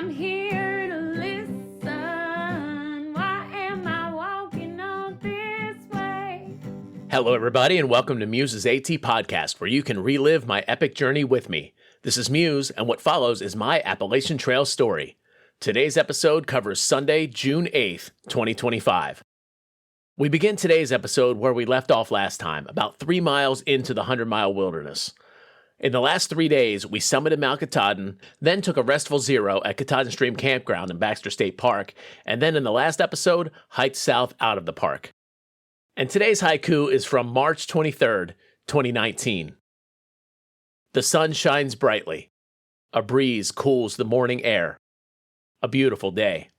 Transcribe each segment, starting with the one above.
I'm here to listen. Why am I walking on this way? Hello, everybody, and welcome to Muse's AT Podcast, where you can relive my epic journey with me. This is Muse, and what follows is my Appalachian Trail story. Today's episode covers Sunday, June 8th, 2025. We begin today's episode where we left off last time, about 3 miles into the 100-mile wilderness. In the last 3 days, we summited Mount Katahdin, then took a restful zero at Katahdin Stream Campground in Baxter State Park, and then in the last episode, hiked south out of the park. And today's haiku is from March 23rd, 2019. The sun shines brightly. A breeze cools the morning air. A beautiful day.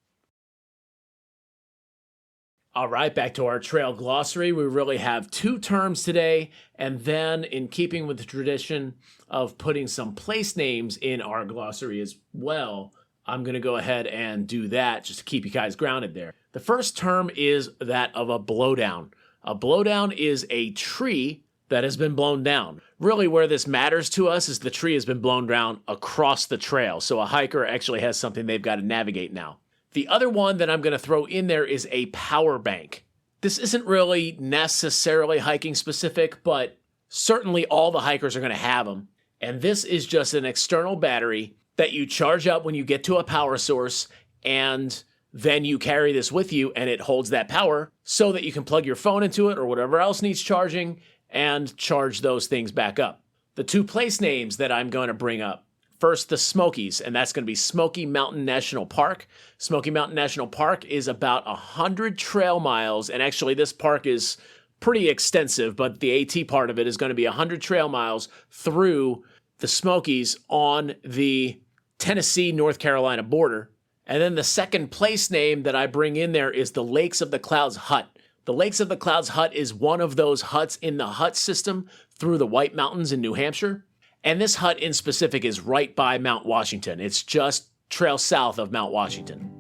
All right, back to our trail glossary. We really have 2 terms today, and then in keeping with the tradition of putting some place names in our glossary as well, I'm going to go ahead and do that just to keep you guys grounded there. The first term is that of a blowdown. A blowdown is a tree that has been blown down. Really, where this matters to us is the tree has been blown down across the trail, so a hiker actually has something they've got to navigate now. The other one that I'm going to throw in there is a power bank. This isn't really necessarily hiking specific, but certainly all the hikers are going to have them. And this is just an external battery that you charge up when you get to a power source, and then you carry this with you and it holds that power so that you can plug your phone into it or whatever else needs charging and charge those things back up. The 2 place names that I'm going to bring up. First, the Smokies, and that's going to be Smoky Mountain National Park. Smoky Mountain National Park is about 100 trail miles, and actually this park is pretty extensive, but the AT part of it is going to be 100 trail miles through the Smokies on the Tennessee-North Carolina border. And then the second place name that I bring in there is the Lakes of the Clouds Hut. The Lakes of the Clouds Hut is one of those huts in the hut system through the White Mountains in New Hampshire. And this hut in specific is right by Mount Washington. It's just trail south of Mount Washington.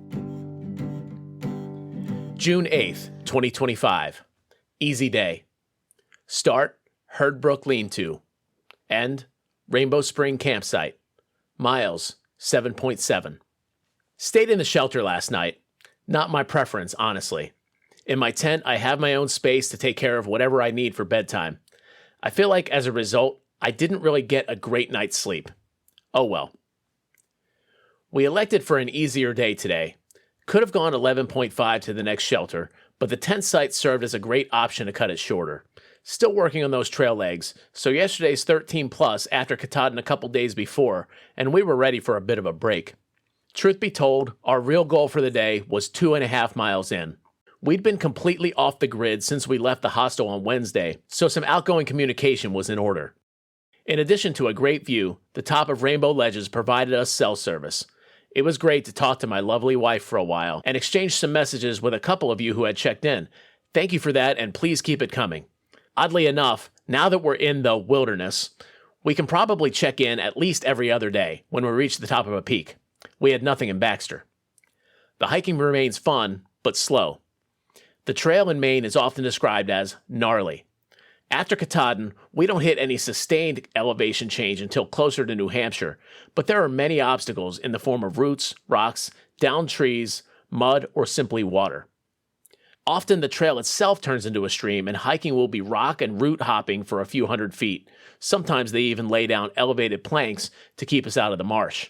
June 8th, 2025. Easy day. Start, Herdbrook Lean-To. End, Rainbow Spring Campsite. Miles, 7.7. Stayed in the shelter last night. Not my preference, honestly. In my tent, I have my own space to take care of whatever I need for bedtime. I feel like, as a result, I didn't really get a great night's sleep. Oh well. We elected for an easier day today. Could have gone 11.5 to the next shelter, but the tent site served as a great option to cut it shorter. Still working on those trail legs, so yesterday's 13 plus after Katahdin a couple days before, and we were ready for a bit of a break. Truth be told, our real goal for the day was 2.5 miles in. We'd been completely off the grid since we left the hostel on Wednesday, so some outgoing communication was in order. In addition to a great view, the top of Rainbow Ledges provided us cell service. It was great to talk to my lovely wife for a while and exchange some messages with a couple of you who had checked in. Thank you for that, and please keep it coming. Oddly enough, now that we're in the wilderness, we can probably check in at least every other day when we reach the top of a peak. We had nothing in Baxter. The hiking remains fun, but slow. The trail in Maine is often described as gnarly. After Katahdin, we don't hit any sustained elevation change until closer to New Hampshire, but there are many obstacles in the form of roots, rocks, downed trees, mud, or simply water. Often the trail itself turns into a stream, and hiking will be rock and root hopping for a few hundred feet. Sometimes they even lay down elevated planks to keep us out of the marsh.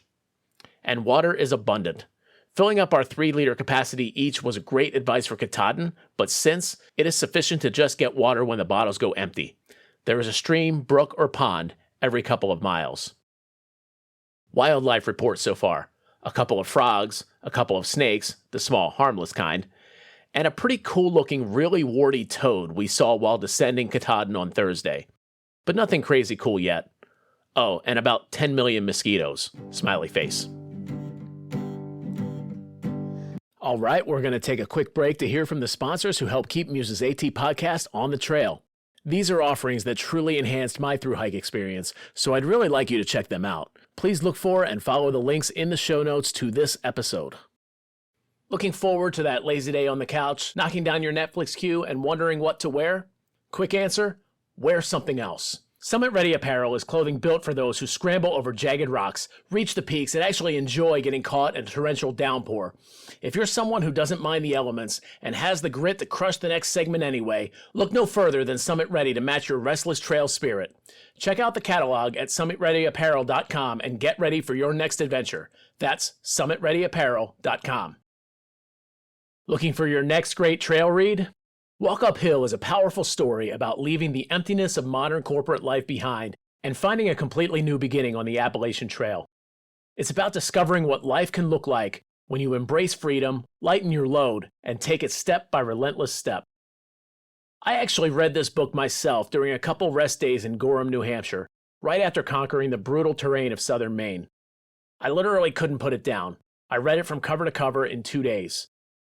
And water is abundant. Filling up our 3-liter capacity each was great advice for Katahdin, but since it is sufficient to just get water when the bottles go empty. There is a stream, brook, or pond every couple of miles. Wildlife reports so far. A couple of frogs, a couple of snakes, the small, harmless kind, and a pretty cool-looking, really warty toad we saw while descending Katahdin on Thursday. But nothing crazy cool yet. Oh, and about 10 million mosquitoes. Smiley face. All right, we're going to take a quick break to hear from the sponsors who help keep Muse's AT Podcast on the trail. These are offerings that truly enhanced my thru-hike experience, so I'd really like you to check them out. Please look for and follow the links in the show notes to this episode. Looking forward to that lazy day on the couch, knocking down your Netflix queue and wondering what to wear? Quick answer, wear something else. Summit Ready Apparel is clothing built for those who scramble over jagged rocks, reach the peaks, and actually enjoy getting caught in a torrential downpour. If you're someone who doesn't mind the elements and has the grit to crush the next segment anyway, look no further than Summit Ready to match your restless trail spirit. Check out the catalog at summitreadyapparel.com and get ready for your next adventure. That's summitreadyapparel.com. Looking for your next great trail read? Walk Uphill is a powerful story about leaving the emptiness of modern corporate life behind and finding a completely new beginning on the Appalachian Trail. It's about discovering what life can look like when you embrace freedom, lighten your load, and take it step by relentless step. I actually read this book myself during a couple rest days in Gorham, New Hampshire, right after conquering the brutal terrain of southern Maine. I literally couldn't put it down. I read it from cover to cover in 2 days.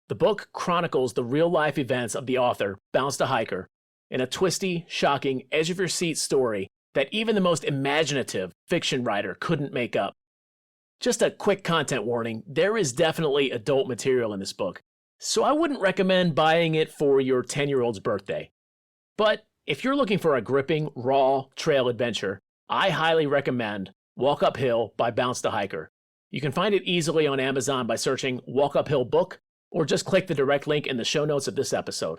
The book chronicles the real-life events of the author, Bounce the Hiker, in a twisty, shocking, edge-of-your-seat story that even the most imaginative fiction writer couldn't make up. Just a quick content warning, there is definitely adult material in this book, so I wouldn't recommend buying it for your 10-year-old's birthday. But if you're looking for a gripping, raw trail adventure, I highly recommend Walk Uphill by Bounce the Hiker. You can find it easily on Amazon by searching Walk Uphill Book, or just click the direct link in the show notes of this episode.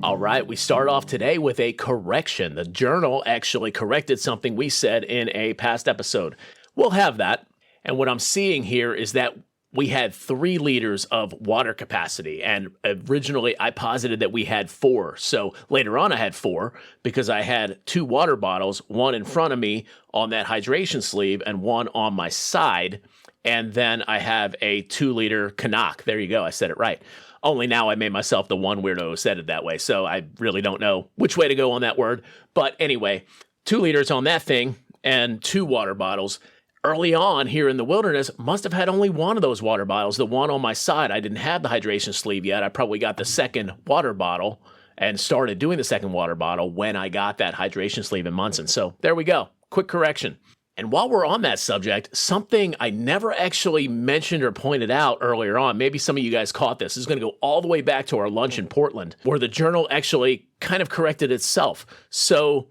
All right, we start off today with a correction. The journal actually corrected something we said in a past episode. We'll have that. And what I'm seeing here is that we had 3 liters of water capacity, and originally I posited that we had 4. So later on I had 4 because I had 2 water bottles, one in front of me on that hydration sleeve and one on my side. And then I have a 2-liter Canuck. There you go. I said it right. Only now I made myself the one weirdo who said it that way. So I really don't know which way to go on that word. But anyway, 2 liters on that thing and 2 water bottles. Early on here in the wilderness, must have had only one of those water bottles. The one on my side, I didn't have the hydration sleeve yet. I probably got the second water bottle and started doing the second water bottle when I got that hydration sleeve in Munson. So there we go. Quick correction. And while we're on that subject, something I never actually mentioned or pointed out earlier on, maybe some of you guys caught this, is going to go all the way back to our lunch in Portland, where the journal actually kind of corrected itself. So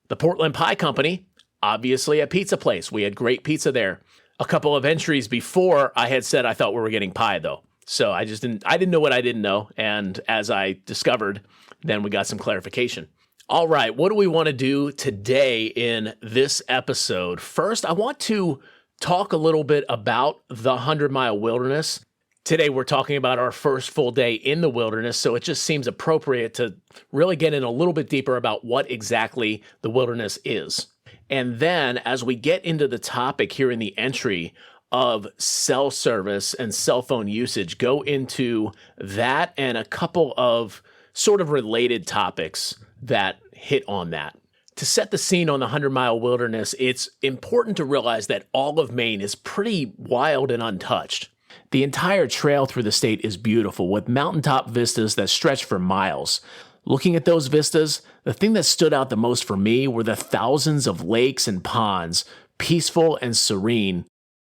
the Portland Pie Company, obviously a pizza place. We had great pizza there. A couple of entries before I had said I thought we were getting pie though. So I didn't know what I didn't know. And as I discovered, then we got some clarification. All right, what do we want to do today in this episode? First, I want to talk a little bit about the 100-mile wilderness. Today, we're talking about our first full day in the wilderness, so it just seems appropriate to really get in a little bit deeper about what exactly the wilderness is. And then, as we get into the topic here in the entry of cell service and cell phone usage, go into that and a couple of sort of related topics that hit on that. To set the scene on the 100-mile wilderness, it's important to realize that all of Maine is pretty wild and untouched. The entire trail through the state is beautiful, with mountaintop vistas that stretch for miles. Looking at those vistas, the thing that stood out the most for me were the thousands of lakes and ponds, peaceful and serene,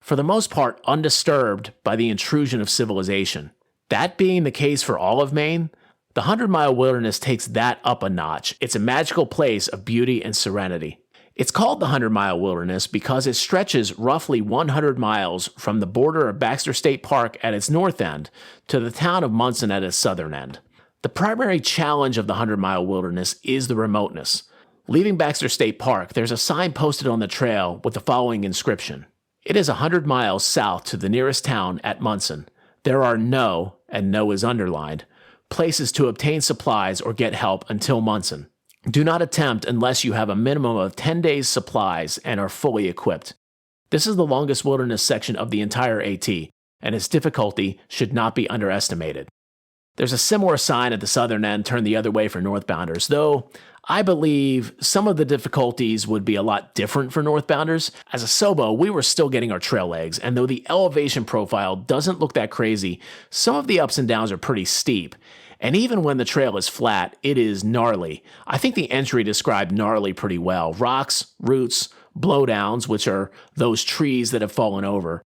for the most part undisturbed by the intrusion of civilization. That being the case for all of Maine, the 100-mile wilderness takes that up a notch. It's a magical place of beauty and serenity. It's called the 100-mile wilderness because it stretches roughly 100 miles from the border of Baxter State Park at its north end to the town of Munson at its southern end. The primary challenge of the 100-mile wilderness is the remoteness. Leaving Baxter State Park, there's a sign posted on the trail with the following inscription. It is 100 miles south to the nearest town at Munson. There are no, and no is underlined, places to obtain supplies or get help until Munson. Do not attempt unless you have a minimum of 10 days' supplies and are fully equipped. This is the longest wilderness section of the entire AT, and its difficulty should not be underestimated. There's a similar sign at the southern end turned the other way for northbounders, though I believe some of the difficulties would be a lot different for northbounders. As a Sobo, we were still getting our trail legs, and though the elevation profile doesn't look that crazy, some of the ups and downs are pretty steep. And even when the trail is flat, it is gnarly. I think the entry described gnarly pretty well. Rocks, roots, blowdowns, which are those trees that have fallen over.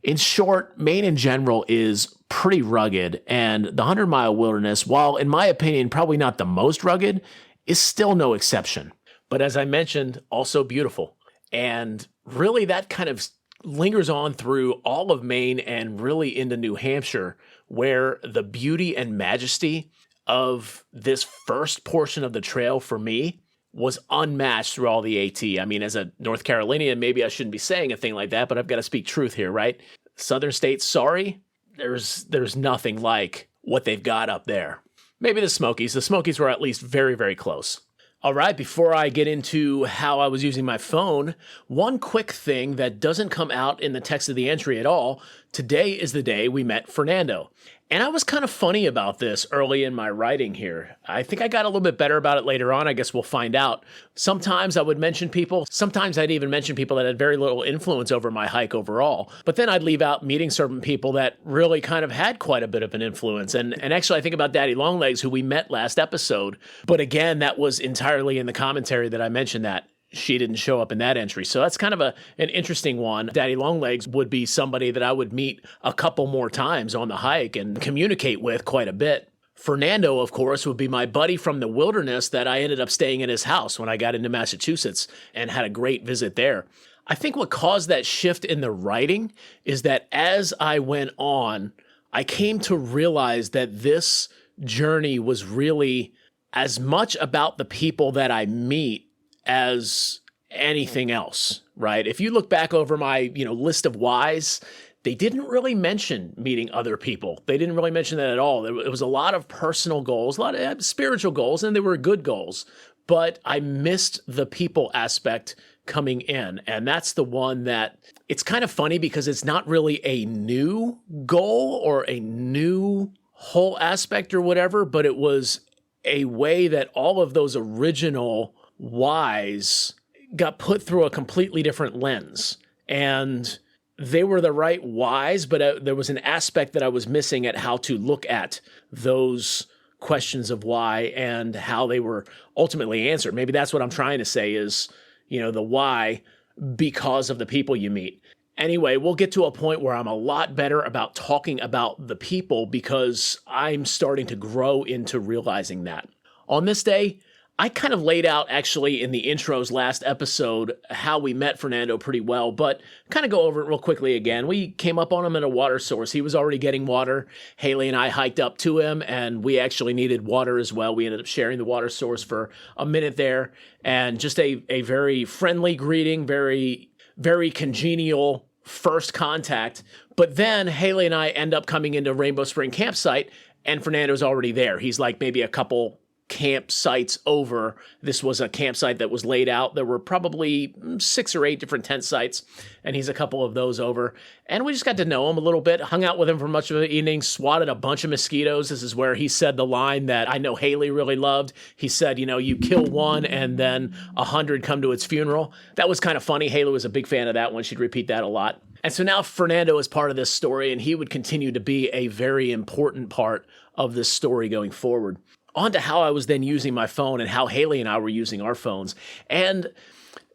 In short, Maine in general is pretty rugged, and the 100-mile wilderness, while in my opinion probably not the most rugged, is still no exception. But as I mentioned, also beautiful. And really that kind of lingers on through all of Maine and really into New Hampshire, where the beauty and majesty of this first portion of the trail for me was unmatched through all the AT. I mean, as a North Carolinian, maybe I shouldn't be saying a thing like that, but I've got to speak truth here, right? Southern states, sorry, there's nothing like what they've got up there. Maybe the Smokies. The Smokies were at least very, very close. All right, before I get into how I was using my phone, one quick thing that doesn't come out in the text of the entry at all. Today is the day we met Fernando. And I was kind of funny about this early in my writing here. I think I got a little bit better about it later on. I guess we'll find out. Sometimes I would mention people. Sometimes I'd even mention people that had very little influence over my hike overall. But then I'd leave out meeting certain people that really kind of had quite a bit of an influence. And actually, I think about Daddy Longlegs, who we met last episode. But again, that was entirely in the commentary that I mentioned that. She didn't show up in that entry. So that's kind of an interesting one. Daddy Longlegs would be somebody that I would meet a couple more times on the hike and communicate with quite a bit. Fernando, of course, would be my buddy from the wilderness that I ended up staying at his house when I got into Massachusetts and had a great visit there. I think what caused that shift in the writing is that as I went on, I came to realize that this journey was really as much about the people that I meet as anything else, right? If you look back over my, list of whys, they didn't really mention meeting other people. They didn't really mention that at all. It was a lot of personal goals, a lot of spiritual goals, and they were good goals. But I missed the people aspect coming in. And that's the one that it's kind of funny because it's not really a new goal or a new whole aspect or whatever, but it was a way that all of those original whys got put through a completely different lens. And they were the right whys, but there was an aspect that I was missing at how to look at those questions of why and how they were ultimately answered. Maybe that's what I'm trying to say is, the why because of the people you meet. Anyway, we'll get to a point where I'm a lot better about talking about the people because I'm starting to grow into realizing that. On this day, I kind of laid out actually in the intros last episode how we met Fernando pretty well, but kind of go over it real quickly again. We came up on him at a water source. He was already getting water. Haley and I hiked up to him, and we actually needed water as well. We ended up sharing the water source for a minute there, and just a very friendly greeting, very, very congenial first contact. But then Haley and I end up coming into Rainbow Spring campsite, and Fernando's already there. He's like maybe a couple campsites over. This was a campsite that was laid out. There were probably 6 or 8 different tent sites, and he's a couple of those over. And we just got to know him a little bit, hung out with him for much of the evening, swatted a bunch of mosquitoes. This is where he said the line that I know Haley really loved. He said, you kill one and then 100 come to its funeral. That was kind of funny. Haley was a big fan of that one. She'd repeat that a lot. And so now Fernando is part of this story, and he would continue to be a very important part of this story going forward. On to how I was then using my phone and how Haley and I were using our phones. And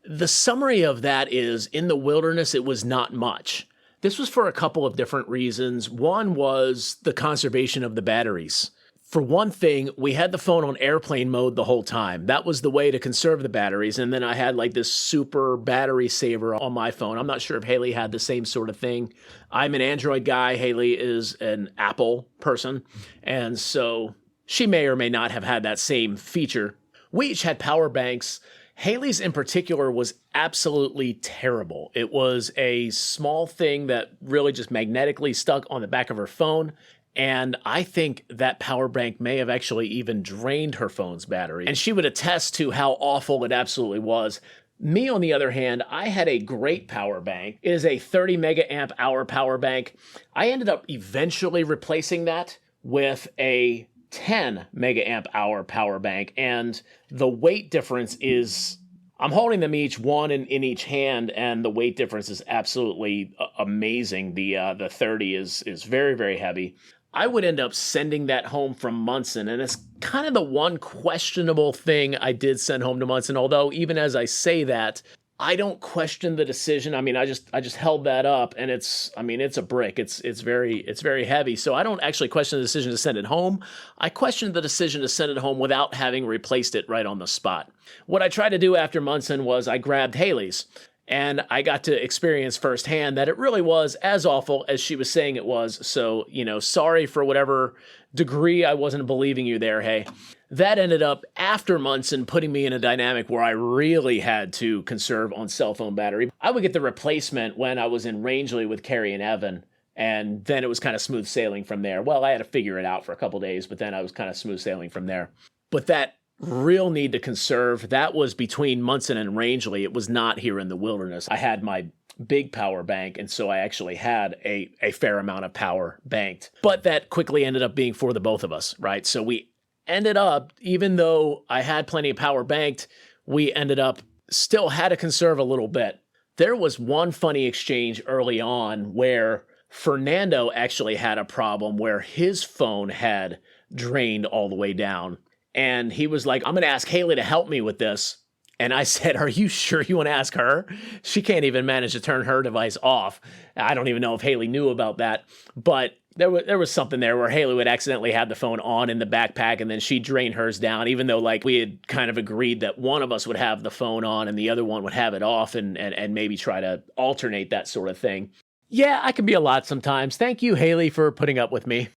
the summary of that is, in the wilderness, it was not much. This was for a couple of different reasons. One was the conservation of the batteries. For one thing, we had the phone on airplane mode the whole time. That was the way to conserve the batteries. And then I had like this super battery saver on my phone. I'm not sure if Haley had the same sort of thing. I'm an Android guy. Haley is an Apple person. And so she may or may not have had that same feature. We each had power banks. Haley's in particular was absolutely terrible. It was a small thing that really just magnetically stuck on the back of her phone. And I think that power bank may have actually even drained her phone's battery. And she would attest to how awful it absolutely was. Me, on the other hand, I had a great power bank. It is a 30 mega amp hour power bank. I ended up eventually replacing that with a 10 mega amp hour power bank, and the weight difference is, I'm holding them each one in each hand, and the weight difference is absolutely amazing. The 30 is very, very heavy. I would end up sending that home from Munson, and it's kind of the one questionable thing I did send home to Munson, although even as I say that, I don't question the decision. I mean, I just held that up, and it's a brick. It's very heavy. So I don't actually question the decision to send it home. I question the decision to send it home without having replaced it right on the spot. What I tried to do after Munson was I grabbed Haley's, and I got to experience firsthand that it really was as awful as she was saying it was. So, sorry for whatever degree I wasn't believing you there, hey. That ended up, after Munson, putting me in a dynamic where I really had to conserve on cell phone battery. I would get the replacement when I was in Rangeley with Carrie and Evan, and then it was kind of smooth sailing from there. Well, I had to figure it out for a couple days, but then I was kind of smooth sailing from there. But that real need to conserve, that was between Munson and Rangeley. It was not here in the wilderness. I had my big power bank, and so I actually had a fair amount of power banked. But that quickly ended up being for the both of us, right? So we ended up, even though I had plenty of power banked, we ended up still had to conserve a little bit. There was one funny exchange early on where Fernando actually had a problem where his phone had drained all the way down. And he was like, I'm going to ask Haley to help me with this. And I said, are you sure you want to ask her? She can't even manage to turn her device off. I don't even know if Haley knew about that. But there was something there where Haley would accidentally have the phone on in the backpack, and then she'd drain hers down, even though we had kind of agreed that one of us would have the phone on and the other one would have it off, and maybe try to alternate that sort of thing. Yeah, I can be a lot sometimes. Thank you, Haley, for putting up with me.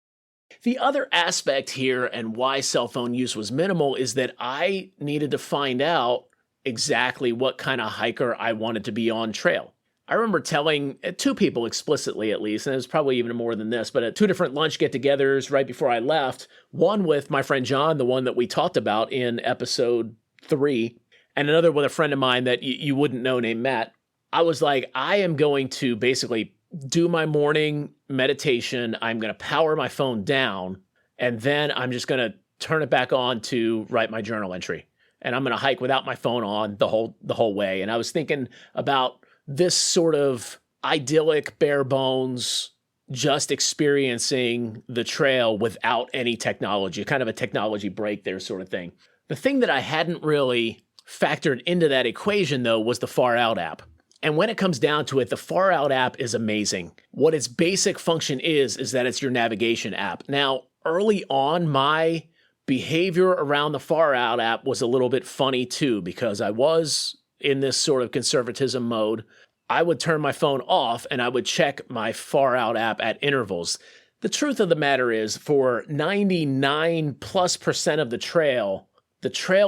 The other aspect here and why cell phone use was minimal is that I needed to find out exactly what kind of hiker I wanted to be on trail. I remember telling two people explicitly, at least, and it was probably even more than this, but at two different lunch get-togethers right before I left, one with my friend John, the one that we talked about in episode 3, and another with a friend of mine that you wouldn't know named Matt. I was like, I am going to basically do my morning meditation. I'm going to power my phone down, and then I'm just going to turn it back on to write my journal entry. And I'm going to hike without my phone on the whole way. And I was thinking about this sort of idyllic, bare bones, just experiencing the trail without any technology, kind of a technology break there sort of thing. The thing that I hadn't really factored into that equation, though, was the Far Out app. And when it comes down to it, the Far Out app is amazing. What its basic function is that it's your navigation app. Now, early on, my behavior around the Far Out app was a little bit funny too, because I was in this sort of conservatism mode. I would turn my phone off and I would check my Far Out app at intervals. The truth of the matter is, for 99+% of the trail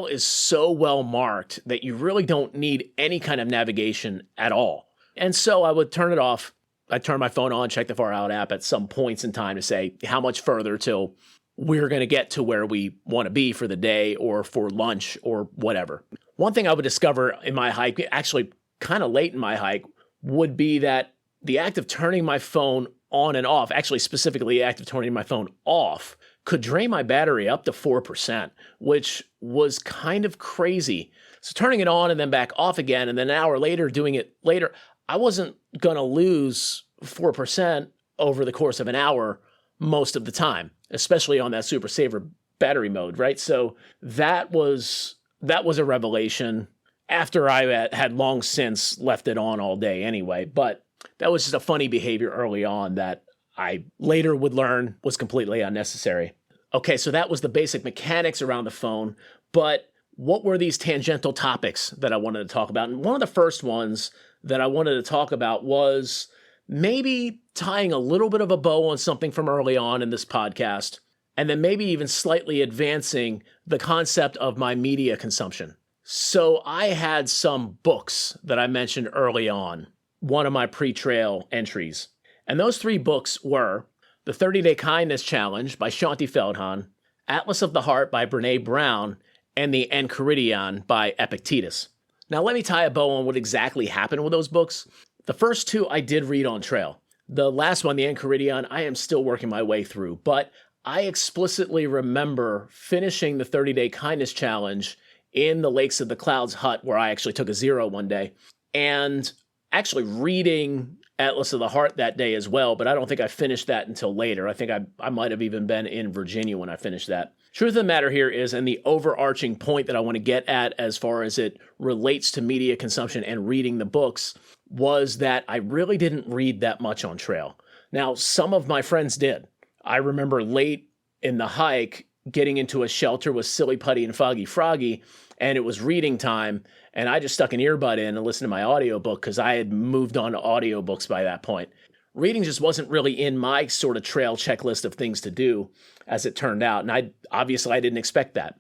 is so well marked that you really don't need any kind of navigation at all. And so I would turn it off. I'd turn my phone on, check the Far Out app at some points in time to say how much further till we're going to get to where we want to be for the day or for lunch or whatever. One thing I would discover in my hike, actually kind of late in my hike, would be that the act of turning my phone on and off, actually specifically the act of turning my phone off, could drain my battery up to 4%, which was kind of crazy. So turning it on and then back off again, and then an hour later doing it later, I wasn't going to lose 4% over the course of an hour most of the time, especially on that super saver battery mode, right? So that was a revelation after I had long since left it on all day anyway. But that was just a funny behavior early on that I later would learn was completely unnecessary. Okay, so that was the basic mechanics around the phone, but what were these tangential topics that I wanted to talk about? And one of the first ones that I wanted to talk about was maybe tying a little bit of a bow on something from early on in this podcast, and then maybe even slightly advancing the concept of my media consumption. So I had some books that I mentioned early on, one of my pre-trail entries. And those 3 books were The 30-Day Kindness Challenge by Shaunti Feldhahn, Atlas of the Heart by Brene Brown, and The Enchiridion by Epictetus. Now let me tie a bow on what exactly happened with those books. The first 2 I did read on trail. The last one, The Enchiridion, I am still working my way through, but I explicitly remember finishing the 30-Day Kindness Challenge in the Lakes of the Clouds hut where I actually took a 0 one day, and actually reading Atlas of the Heart that day as well, but I don't think I finished that until later. I think I might have even been in Virginia when I finished that. Truth of the matter here is, and the overarching point that I want to get at as far as it relates to media consumption and reading the books, was that I really didn't read that much on trail. Now, some of my friends did. I remember late in the hike getting into a shelter with Silly Putty and Foggy Froggy, and it was reading time, and I just stuck an earbud in and listened to my audiobook because I had moved on to audiobooks by that point. Reading just wasn't really in my sort of trail checklist of things to do, as it turned out, and I didn't expect that.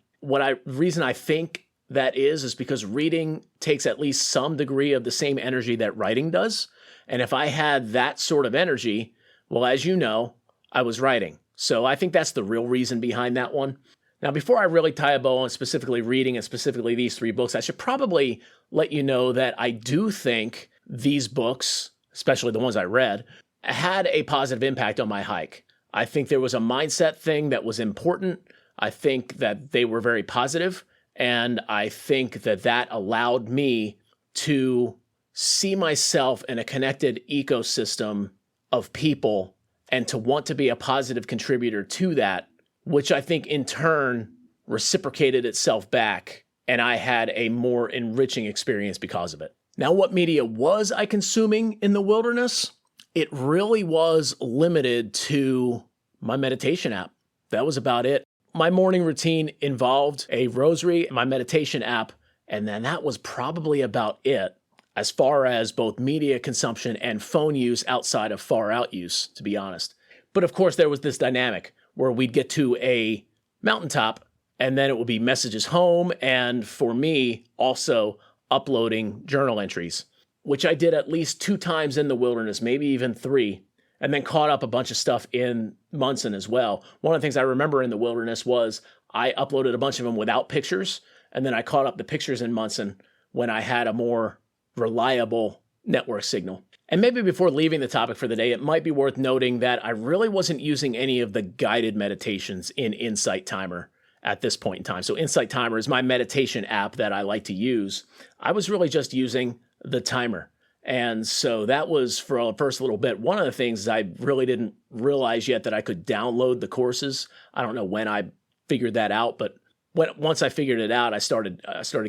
Reason I think that is because reading takes at least some degree of the same energy that writing does, and if I had that sort of energy, well, as you know, I was writing. So I think that's the real reason behind that one. Now, before I really tie a bow on specifically reading and specifically these 3 books, I should probably let you know that I do think these books, especially the ones I read, had a positive impact on my hike. I think there was a mindset thing that was important. I think that they were very positive, and I think that allowed me to see myself in a connected ecosystem of people and to want to be a positive contributor to that, which I think in turn reciprocated itself back, and I had a more enriching experience because of it. Now, what media was I consuming in the wilderness? It really was limited to my meditation app. That was about it. My morning routine involved a rosary, my meditation app, and then that was probably about it as far as both media consumption and phone use outside of far out use, to be honest. But of course, there was this dynamic where we'd get to a mountaintop and then it would be messages home, and for me, also uploading journal entries, which I did at least 2 times in the wilderness, maybe even 3, and then caught up a bunch of stuff in Munson as well. One of the things I remember in the wilderness was I uploaded a bunch of them without pictures, and then I caught up the pictures in Munson when I had a more reliable network signal. And maybe before leaving the topic for the day, it might be worth noting that I really wasn't using any of the guided meditations in Insight Timer at this point in time. So Insight Timer is my meditation app that I like to use. I was really just using the timer. And so that was for the first little bit. One of the things is I really didn't realize yet that I could download the courses. I don't know when I figured that out, but once I figured it out, I started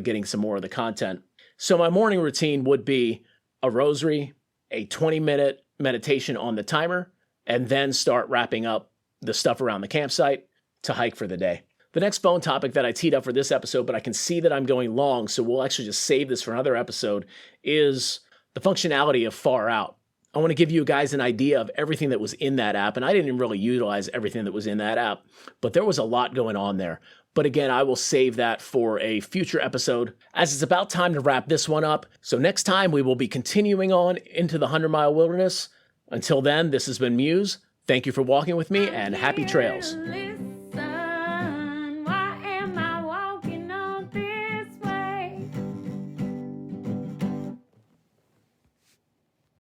getting some more of the content. So my morning routine would be a rosary, a 20-minute meditation on the timer, and then start wrapping up the stuff around the campsite to hike for the day. The next phone topic that I teed up for this episode, but I can see that I'm going long, so we'll actually just save this for another episode, is the functionality of Far Out. I want to give you guys an idea of everything that was in that app, and I didn't even really utilize everything that was in that app, but there was a lot going on there. But again, I will save that for a future episode, as it's about time to wrap this one up. So next time, we will be continuing on into the 100-mile wilderness. Until then, this has been Muse. Thank you for walking with me, and happy trails.